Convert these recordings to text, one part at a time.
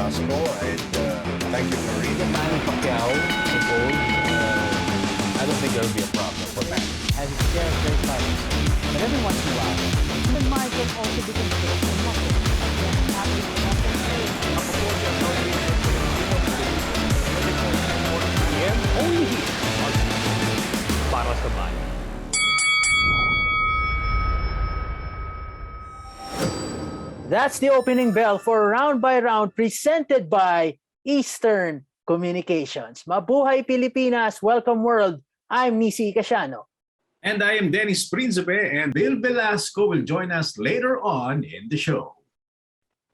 Velasco, and thank you for reading. Manny Pacquiao, I suppose, I don't think there'll be a problem for Manny. As it shares their fights. But every once in a while, the market also becomes close to nothing. Only here on Para sa Bayan. That's the opening bell for Round by Round presented by Eastern Communications. Mabuhay Pilipinas! Welcome world! I'm Nisi Casiano. And I am Dennis Principe, and Bill Velasco will join us later on in the show.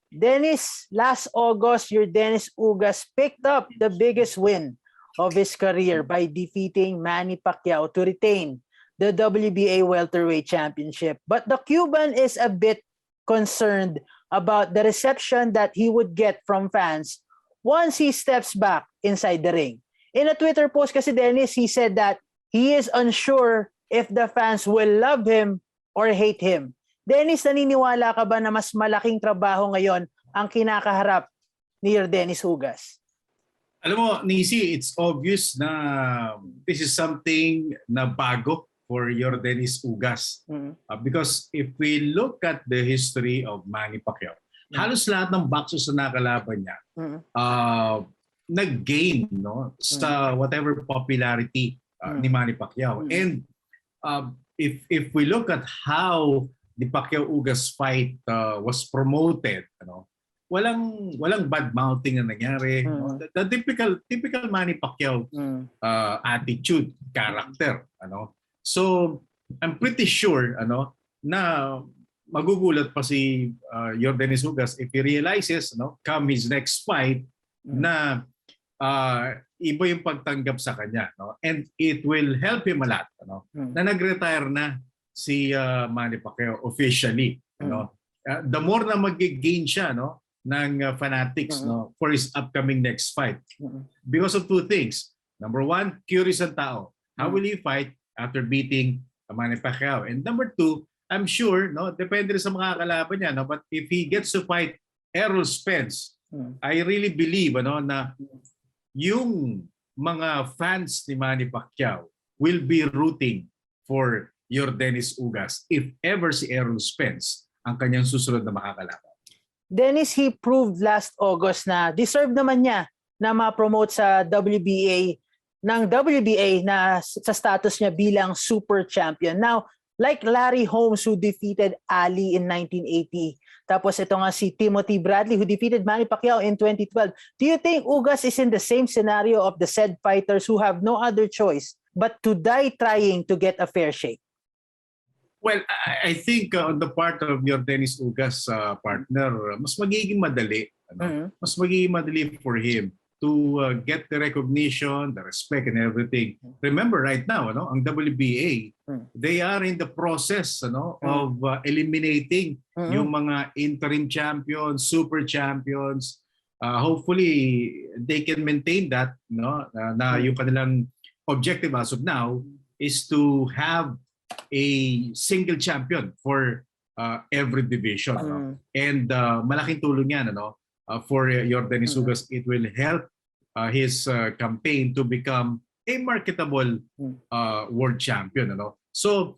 Dennis, last August, your Dennis Ugas picked up the biggest win of his career by defeating Manny Pacquiao to retain the WBA welterweight championship. But the Cuban is a bit concerned about the reception that he would get from fans once he steps back inside the ring. In a Twitter post kasi, Dennis, he said that he is unsure if the fans will love him or hate him. Dennis, naniniwala ka ba na mas malaking trabaho ngayon ang kinakaharap ni Dennis Ugas? Alam mo, Nisi, it's obvious na this is something na bago for your Dennis Ugas. Because if we look at the history of Manny Pacquiao, halos lahat ng boxers na nakalaban niya, nag-gain sa whatever popularity ni Manny Pacquiao. And if we look at how the Pacquiao-Ugas fight was promoted, walang bad mouthing na nangyari. The typical Manny Pacquiao attitude, character. So I'm pretty sure na magugulat pa si Dennis Ugas if he realizes come his next fight na iba yung pagtanggap sa kanya, and it will help him a lot na nag-retire na si Manny Pacquiao officially. The more na mag-gain siya ng fanatics for his upcoming next fight, because of two things. Number one, curious ang tao. How will he fight after beating Manny Pacquiao? And number two, I'm sure, depende rin sa mga kalaban niya, but if he gets to fight Errol Spence, I really believe na yung mga fans ni Manny Pacquiao will be rooting for your Dennis Ugas if ever si Errol Spence ang kanyang susunod na makakalaban. Dennis, he proved last August na deserve naman niya na ma-promote sa WBA na sa status niya bilang super champion. Now, like Larry Holmes who defeated Ali in 1980, tapos ito nga si Timothy Bradley who defeated Manny Pacquiao in 2012. Do you think Ugas is in the same scenario of the said fighters who have no other choice but to die trying to get a fair shake? Well, I think on the part of your Dennis Ugas partner, mas magiging madali. Mas magiging madali for him to get the recognition, the respect, and everything. Remember, right now, ang WBA, they are in the process of eliminating yung mga interim champions, super champions. Hopefully, they can maintain that. Na yung kanilang objective as of now is to have a single champion for every division. And malaking tulong yan. For your Dennis Ugas, it will help his campaign to become a marketable world champion. So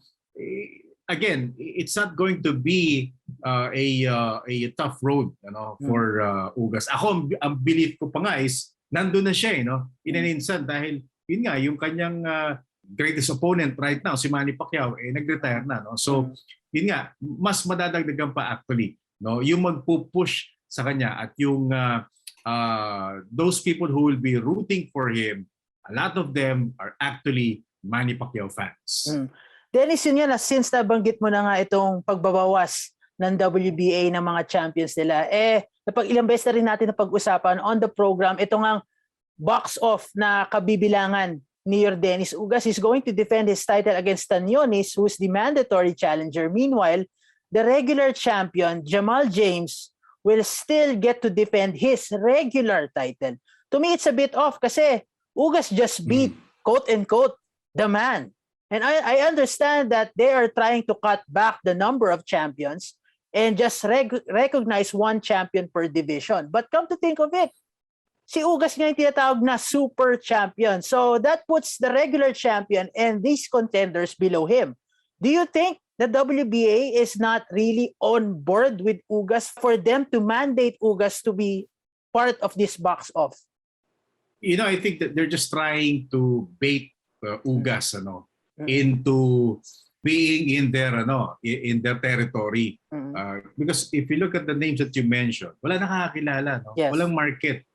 again, it's not going to be a tough road for Ugas. Ako, ang belief ko pa nga is nandun na siya in an instant dahil yun nga, yung kanyang greatest opponent right now, si Manny Pacquiao, nag-retire na. So yun nga, mas madadagdagan pa actually yung magpupush sa kanya at yung those people who will be rooting for him, a lot of them are actually Manny Pacquiao fans. Dennis, yun yan, since nabanggit mo na nga itong pagbabawas ng WBA ng mga champions nila, ilang beses na rin natin na pag-usapan on the program, ito ngang box off na kabibilangan ni Dennis Ugas. He's going to defend his title against Tanyonis, who's the mandatory challenger. Meanwhile, the regular champion, Jamal James, will still get to defend his regular title. To me, it's a bit off kasi Ugas just beat, quote-unquote, the man. And I understand that they are trying to cut back the number of champions, and just recognize one champion per division. But come to think of it, si Ugas nga yung tinatawag na super champion. So that puts the regular champion and these contenders below him. Do you think the WBA is not really on board with Ugas for them to mandate Ugas to be part of this box off? You know, I think that they're just trying to bait Ugas into being in their territory. Because if you look at the names that you mentioned, wala nakakakilala, no? Yes. Walang market.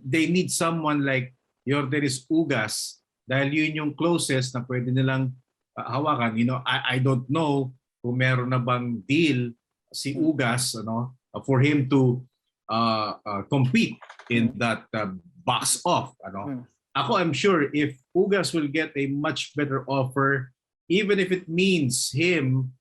They need someone like Yordenis Ugas dahil yun yung closest na pwede nilang hawakan. You know, I don't know kung meron na bang deal si Ugas for him to compete in that box off. Ako, I'm sure if Ugas will get a much better offer, even if it means him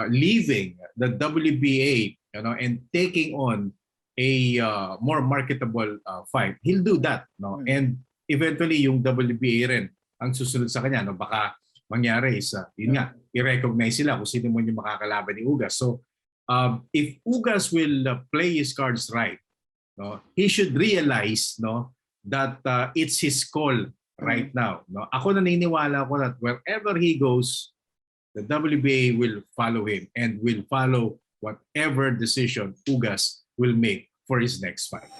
leaving the WBA, and taking on a more marketable fight, he'll do that, and eventually yung WBA rin ang susunod sa kanya, baka mangyari is yun nga, i-recognize sila kung sino mo yung makakalaban ni Ugas. So if Ugas will play his cards right, he should realize that it's his call right now. Ako naniniwala ko that wherever he goes, the WBA will follow him and will follow whatever decision Ugas will make for his next fight.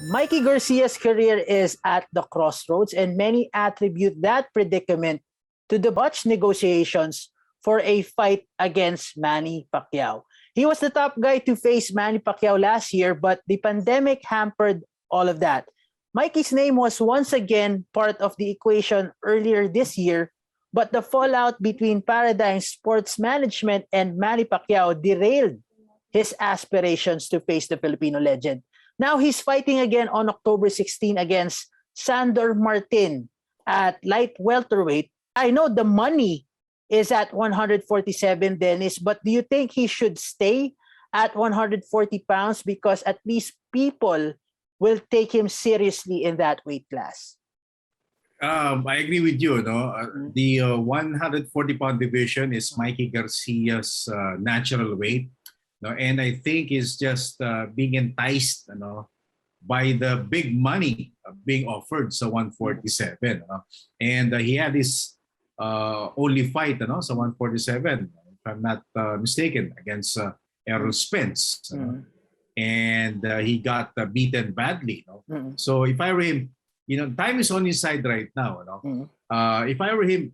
Mikey Garcia's career is at the crossroads, and many attribute that predicament to the botched negotiations for a fight against Manny Pacquiao. He was the top guy to face Manny Pacquiao last year, but the pandemic hampered all of that. Mikey's name was once again part of the equation earlier this year, but the fallout between Paradigm Sports Management and Manny Pacquiao derailed his aspirations to face the Filipino legend. Now he's fighting again on October 16 against Sandor Martin at light welterweight. I know the money is at 147, Dennis, but do you think he should stay at 140 pounds because at least people will take him seriously in that weight class? I agree with you. The 140-pound division is Mikey Garcia's natural weight. And I think he's just being enticed by the big money being offered sa 147. And he had his only fight sa 147, if I'm not mistaken, against Errol Spence. And he got beaten badly. So if I were him, time is on his side right now. If I were him,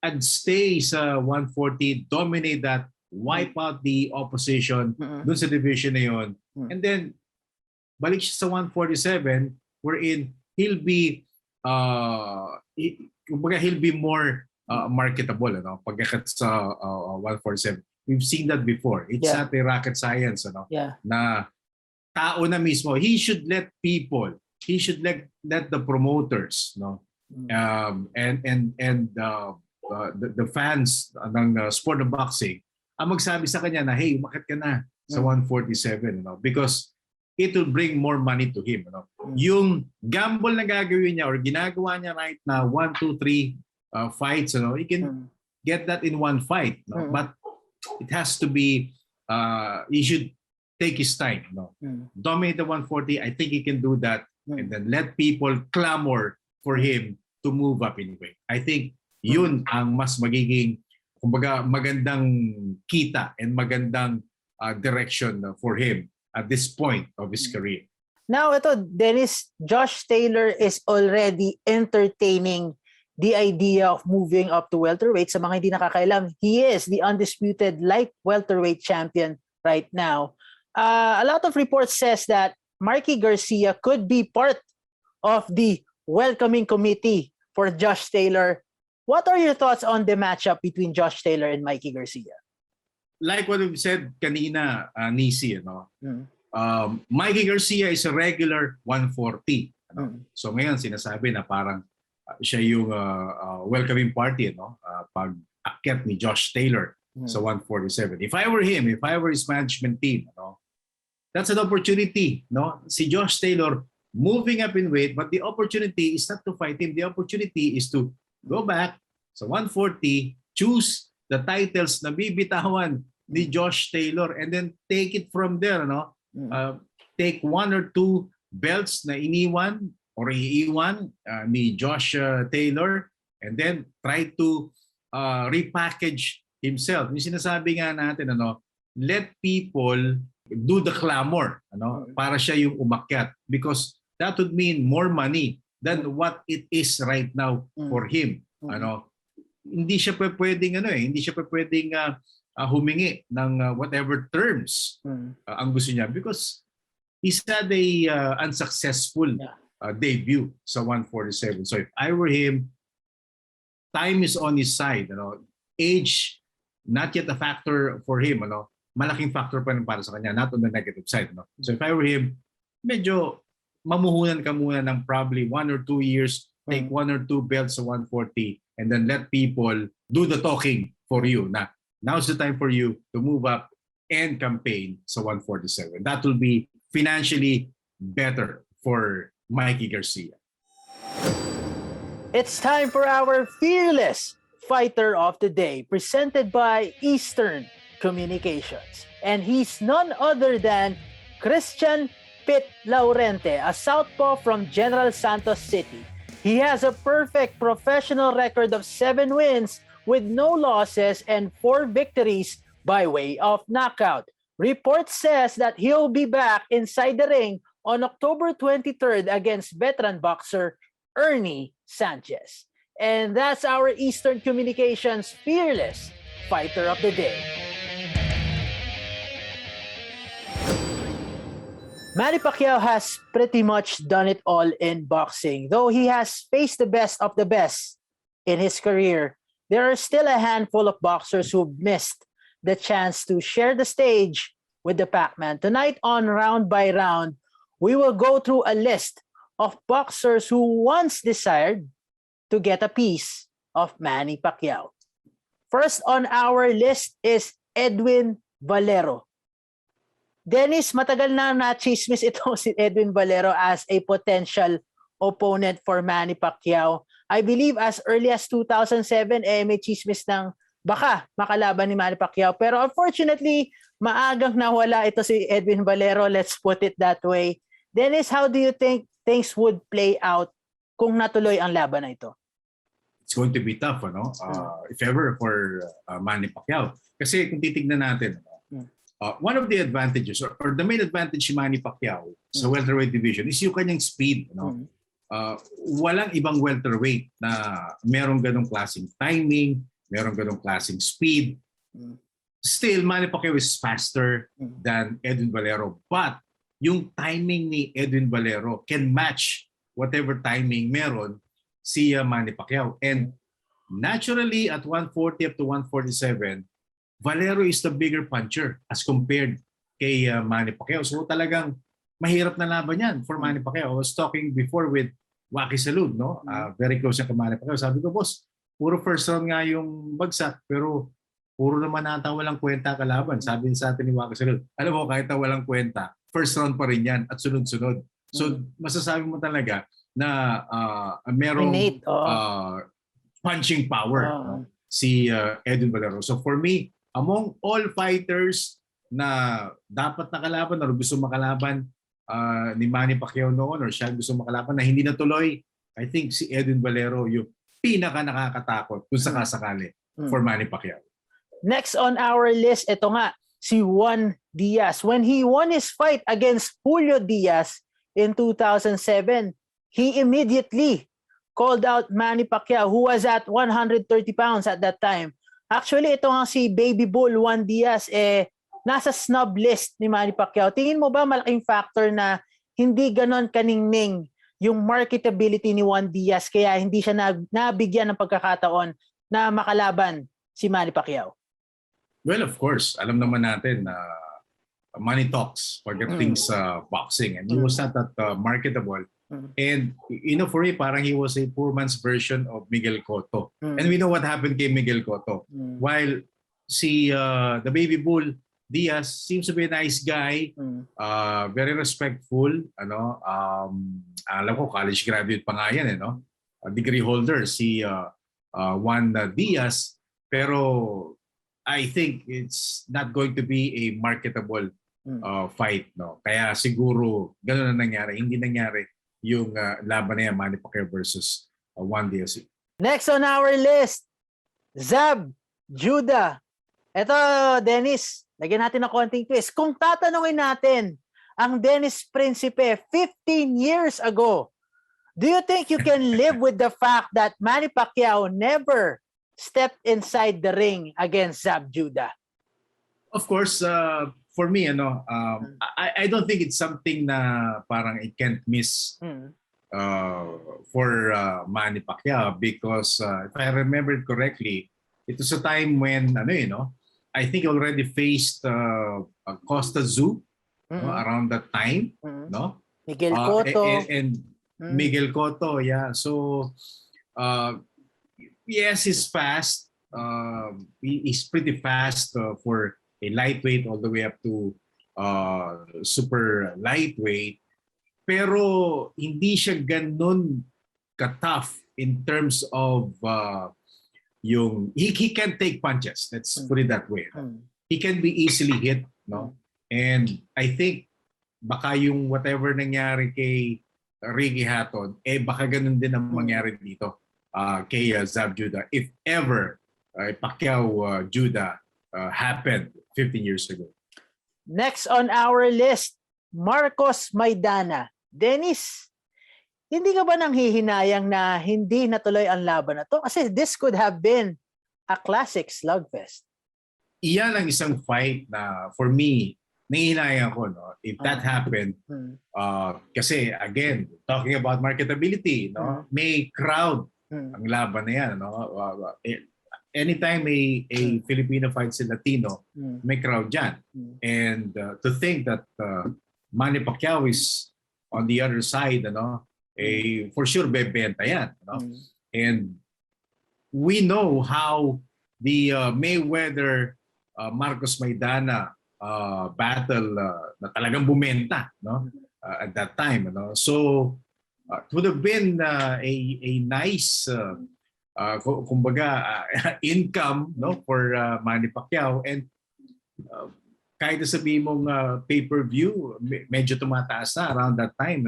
I'd stay sa 140, dominate that, wipe out the opposition dun sa division na yun. And then, balik siya sa 147, wherein he'll be more marketable pagkat sa 147. We've seen that before. It's not a rocket science na tao na mismo. He should let people, he should let the promoters and the fans ng sport of boxing ang magsabi sa kanya na, hey, umakit ka na sa 147, because it will bring more money to him. Yung gamble na gagawin niya or ginagawa niya right now, 1, 2, 3 fights, he can get that in one fight. But it has to be, he should take his time. Dominate the 140, I think he can do that, and then let people clamor for him to move up in weight. I think yun ang mas magiging magandang kita and magandang direction for him at this point of his career. Now, Dennis, Josh Taylor is already entertaining the idea of moving up to welterweight. Sa mga hindi nakakailam, he is the undisputed light welterweight champion right now. A lot of reports says that Mikey Garcia could be part of the welcoming committee for Josh Taylor. What are your thoughts on the matchup between Josh Taylor and Mikey Garcia? Like what we've said kanina, Nisi, Mikey Garcia is a regular 140. So ngayon sinasabi na parang siya yung welcoming party pag akyat ni Josh Taylor sa 147. If I were him, if I were his management team, that's an opportunity. Si Josh Taylor moving up in weight, but the opportunity is not to fight him. The opportunity is to go back sa 140, choose the titles na bibitawan ni Josh Taylor and then take it from there, no? Take 1 or 2 belts na iniwan or iiwan ni Josh Taylor and then try to repackage himself. Yung sinasabi nga natin, let people do the clamor, para siya yung umakyat because that would mean more money than what it is right now for him. Hindi siya pwedeng hindi siya pwedeng humingi ng whatever terms ang gusto niya because he's had a unsuccessful debut sa 147. So if I were him, time is on his side. Age, not yet a factor for him. Malaking factor pa rin para sa kanya, not on the negative side. So if I were him, medyo mamuhunan ka muna ng probably 1 or 2 years, take 1 or 2 belts sa 140, and then let people do the talking for you. Now's the time for you to move up and campaign sa 147. That will be financially better for Mikey Garcia. It's time for our Fearless Fighter of the Day, presented by Eastern Communications. And he's none other than Christian Pit Laurente, a southpaw from General Santos City. He has a perfect professional record of 7 wins with no losses and 4 victories by way of knockout. Report says that he'll be back inside the ring on October 23rd against veteran boxer Ernie Sanchez. And that's our Eastern Communications Fearless Fighter of the Day. Manny Pacquiao has pretty much done it all in boxing. Though he has faced the best of the best in his career, there are still a handful of boxers who missed the chance to share the stage with the Pac-Man. Tonight on Round by Round, we will go through a list of boxers who once desired to get a piece of Manny Pacquiao. First on our list is Edwin Valero. Dennis, matagal na na-chismis itong si Edwin Valero as a potential opponent for Manny Pacquiao. I believe as early as 2007, may chismis ng baka makalaban ni Manny Pacquiao. Pero unfortunately, maagang nawala ito si Edwin Valero. Let's put it that way. Dennis, how do you think things would play out kung natuloy ang laban na ito? It's going to be tough, if ever for Manny Pacquiao. Kasi kung titignan natin, one of the advantages or the main advantage ni Manny Pacquiao sa welterweight division is yung kanyang speed. Walang ibang welterweight na merong ganong klaseng timing, merong ganong klaseng speed. Still, Manny Pacquiao is faster than Edwin Valero. But yung timing ni Edwin Valero can match whatever timing meron si Manny Pacquiao. And naturally, at 140 up to 147, Valero is the bigger puncher as compared kay Manny Pacquiao. So talagang mahirap na laban yan for Manny Pacquiao. I was talking before with Waki Salud, very close siya kay Manny Pacquiao. Sabi ko, boss, puro first round nga yung bagsak, pero puro naman nata walang kwenta kalaban. Sabi sa atin ni Waki Salud, alam mo, kahit na walang kwenta, first round pa rin yan at sunod-sunod. So masasabi mo talaga na merong punching power si Edwin Valero. So for me, among all fighters na dapat nakalaban or gusto makalaban ni Manny Pacquiao noon or siya gusto makalaban na hindi natuloy, I think si Edwin Valero yung pinaka nakakatakot kung sakasakali for Manny Pacquiao. Next on our list, ito nga, si Juan Diaz. When he won his fight against Julio Diaz in 2007, he immediately called out Manny Pacquiao, who was at 130 pounds at that time. Actually, ito nga si Baby Bull Juan Diaz, nasa snub list ni Manny Pacquiao. Tingin mo ba malaking factor na hindi ganon kaningning yung marketability ni Juan Diaz kaya hindi siya nabigyan ng pagkakataon na makalaban si Manny Pacquiao? Well, of course. Alam naman natin na money talks pagdating sa boxing. And he was not that marketable. And for me, parang he was a poor man's version of Miguel Cotto. And we know what happened kay Miguel Cotto. While si the Baby Bull Diaz seems to be a nice guy, very respectful. Alam ko, college graduate pa nga yan, degree holder si Juan Diaz. Pero I think it's not going to be a marketable fight, no. Kaya siguro gano'n na nangyari. Hindi nangyari yung laban na yan, Manny Pacquiao versus Juan Diaz. Next on our list, Zab Judah. Ito, Dennis, lagyan natin ng konting twist. Kung tatanungin natin ang Dennis Principe 15 years ago, do you think you can live with the fact that Manny Pacquiao never stepped inside the ring against Zab Judah? Of course, for me, I don't think it's something na parang it can't miss for Manny Pacquiao because if I remember it correctly, it was a time when I think he already faced Costa Zoo around that time, no? Miguel Cotto and Miguel Cotto, yeah. So yes, he's fast. He's pretty fast for a lightweight all the way up to super lightweight. Pero hindi siya ganun ka-tough in terms of yung he can take punches. Let's put it that way. He can be easily hit, no? And I think baka yung whatever nangyari kay Ricky Hatton, baka ganun din ang mangyari dito kay Zab Judah if ever Pacquiao Judah happened 15 years ago. Next on our list, Marcos Maidana. Dennis, hindi ka ba nang hihinayang na hindi natuloy ang laban na to? Kasi this could have been a classic slugfest. Iyan ang isang fight na for me, nangihinayang ko, no? If that happened, kasi again, talking about marketability, no? May crowd ang laban na yan, no? Anytime a Filipino fights a Latino, may crowd dyan. And to think that Manny Pacquiao is on the other side, for sure bebenta yan. And we know how the Mayweather Marcos Maidana battle na talagang bumenta, at that time. So it would have been a nice kumbaga income, no, for Manny Pacquiao. And kahit sabihin mong pay-per-view medyo tumataas na around that time,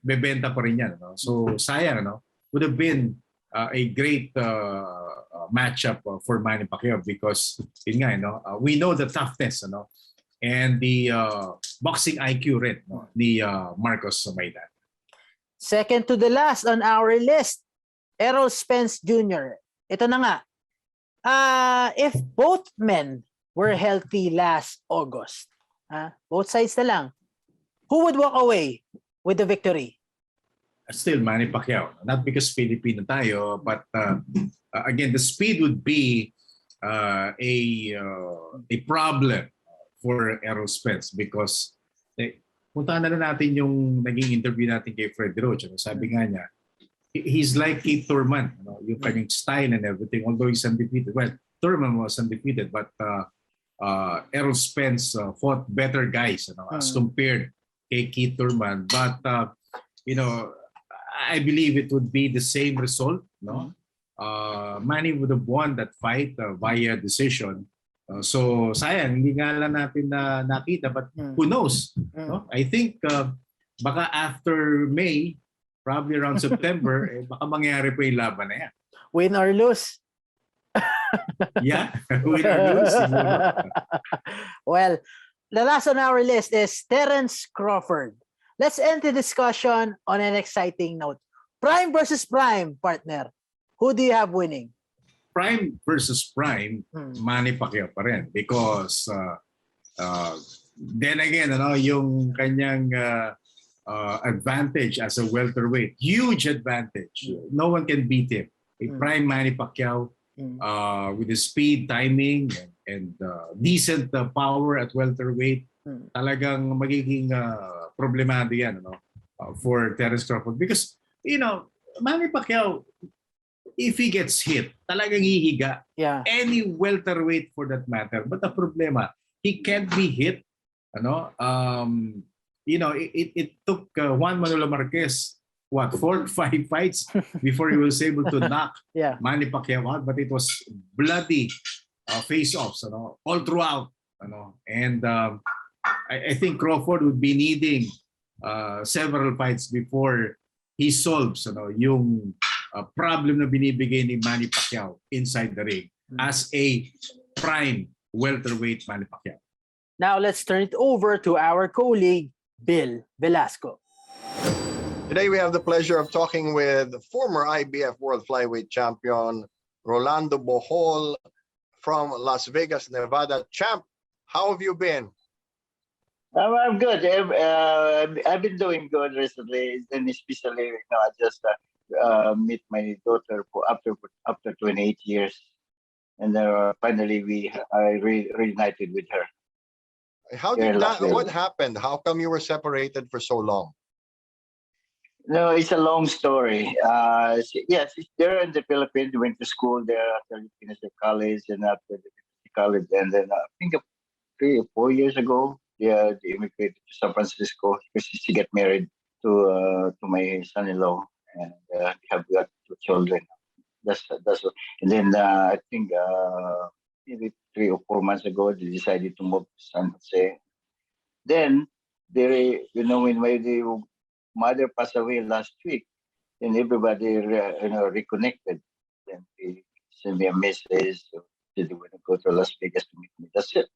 bebenta pa rin yan, so sayang, would have been a great matchup for Manny Pacquiao because yun nga, we know the toughness, and the boxing IQ rin, ni Marcos Maidana. Second to the last on our list, Errol Spence Jr. Ito na nga. If both men were healthy last August, both sides na lang, who would walk away with the victory? Still Manny Pacquiao. Not because Filipino tayo, but again, the speed would be a problem for Errol Spence because puntahan na natin yung naging interview natin kay Fred Roach. Sabi nga niya, he's like Keith Thurman, yung kanyang style and everything, although he's undefeated. Well, Thurman was undefeated, but Errol Spence fought better guys as compared kay Keith Thurman. But, I believe it would be the same result. Manny would have won that fight via decision. So, sayang, hindi nga lang natin nakita, but who knows? I think baka after May, probably around September, baka mangyari pa yung laban na yan. Win or lose? Yeah, win or lose. Well, the last on our list is Terence Crawford. Let's end the discussion on an exciting note. Prime versus Prime, partner. Who do you have winning? Prime versus Prime, Manny Pacquiao pa rin. Because then again, yung kanyang advantage as a welterweight, huge advantage. No one can beat him. A prime Manny Pacquiao with the speed, timing, and decent power at welterweight, talagang magiging problemado yan for Terence Crawford. Because, Manny Pacquiao, if he gets hit, talagang hihiga. Yeah. Any welterweight for that matter. But the problema, he can't be hit. It took Juan Manuel Marquez 4 to 5 fights before he was able to knock Manny Pacquiao out, but it was bloody face-offs, all throughout. And I think Crawford would be needing several fights before he solves yung problem na binibigay ni Manny Pacquiao inside the ring as a prime welterweight Manny Pacquiao. Now let's turn it over to our colleague, Bill Velasco. Today we have the pleasure of talking with former IBF World Flyweight Champion Rolando Bohol from Las Vegas, Nevada. Champ, how have you been? I'm good. I've been doing good recently, and especially I just meet my daughter after 28 years, and finally I reunited with her. How did that? What happened? How come you were separated for so long? No, it's a long story. She's there in the Philippines. Went to school there after finished the college, and after the college, and then I think 3 or 4 years ago, they immigrated to San Francisco because she got married to my son-in-law, and have got 2 children. That's what. And then I think maybe 3 or 4 months ago, they decided to move to San Jose. Then when my mother passed away last week, and everybody reconnected. Then they sent me a message. Said they want to go to Las Vegas to meet me. That's it.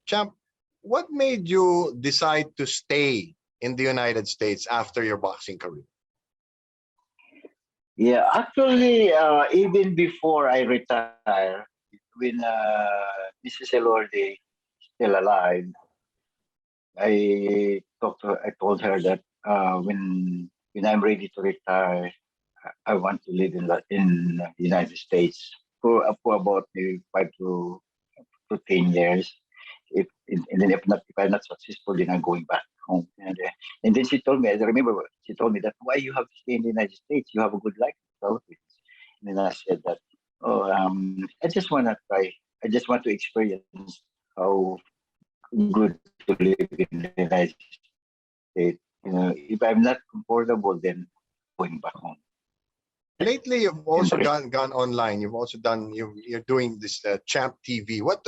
Champ, what made you decide to stay in the United States after your boxing career? Yeah, actually, even before I retire, when Mrs. Elorde still alive, I told her that when I'm ready to retire, I want to live in the United States for about 5 to 10 years. And then if I'm not successful, then I'm going back home. And then she told me, I remember she told me that why you have to stay in the United States? You have a good life in the Philippines. And then I said that, I just want to try. I just want to experience how good to live in the United States. If I'm not comfortable, then going back home. Lately, you've also gone online. You've also done. You're doing this Champ TV. What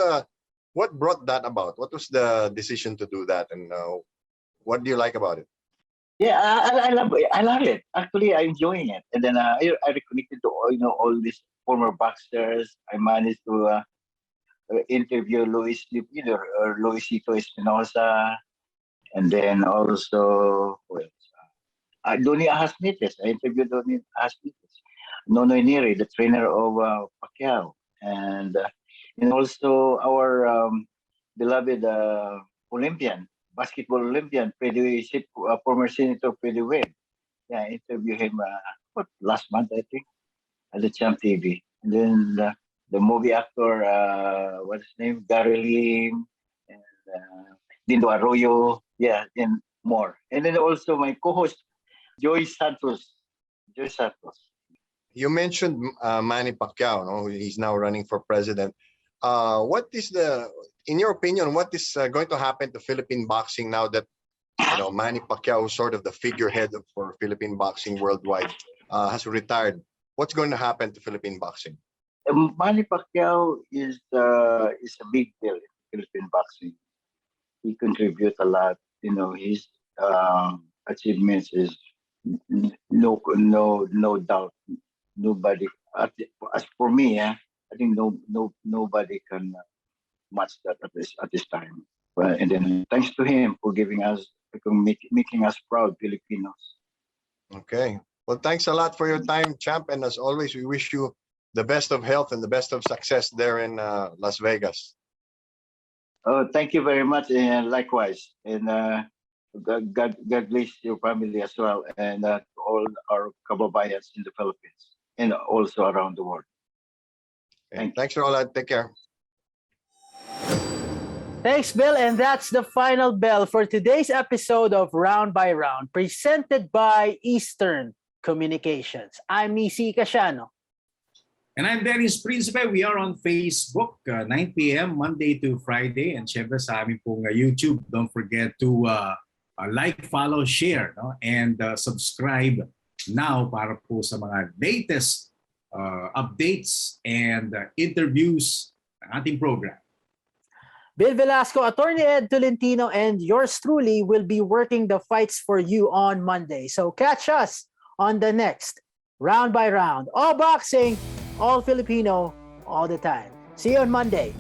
brought that about? What was the decision to do that, and what do you like about it? Yeah, I love it. I love it. Actually, I'm enjoying it. And then I reconnected to all these former boxers. I managed to interview Luisito Espinosa, and then also Donny Ahasnites. I interviewed Donny Ahasnites, Nonoy Neri, the trainer of Pacquiao, and also our beloved Olympian, basketball Olympian, former Senator Freddie Wade. Yeah, I interviewed him last month, I think, at the Champ TV. And then the movie actor, what's his name, Gary Lim, and Dindo Arroyo, yeah, and more. And then also my co-host, Joy Santos. You mentioned Manny Pacquiao. No? He's now running for president. What is in your opinion, what is going to happen to Philippine boxing now that Manny Pacquiao, sort of the figurehead for Philippine boxing worldwide, has retired? What's going to happen to Philippine boxing? Manny Pacquiao is a big deal in Philippine boxing. He contributes a lot. His achievements is no doubt. Nobody, as for me, I think nobody can match that at this time. And then thanks to him for making us proud Filipinos. Okay. Well, thanks a lot for your time, Champ. And as always, we wish you the best of health and the best of success there in Las Vegas. Oh, thank you very much, and likewise. And God bless your family as well, and all our kababayans in the Philippines and also around the world. Okay. Thanks, Roland. Take care. Thanks, Bill. And that's the final bell for today's episode of Round by Round, presented by Eastern Communications. I'm Nisi Casiano. And I'm Dennis Principe. We are on Facebook, 9 p.m. Monday to Friday. And syempre sa amin pong YouTube, don't forget to like, follow, share, and subscribe now para po sa mga latest updates and interviews ng ating program. Bill Velasco, Attorney Ed Tolentino, and yours truly will be working the fights for you on Monday. So catch us on the next Round by Round. All boxing, all Filipino, all the time. See you on Monday.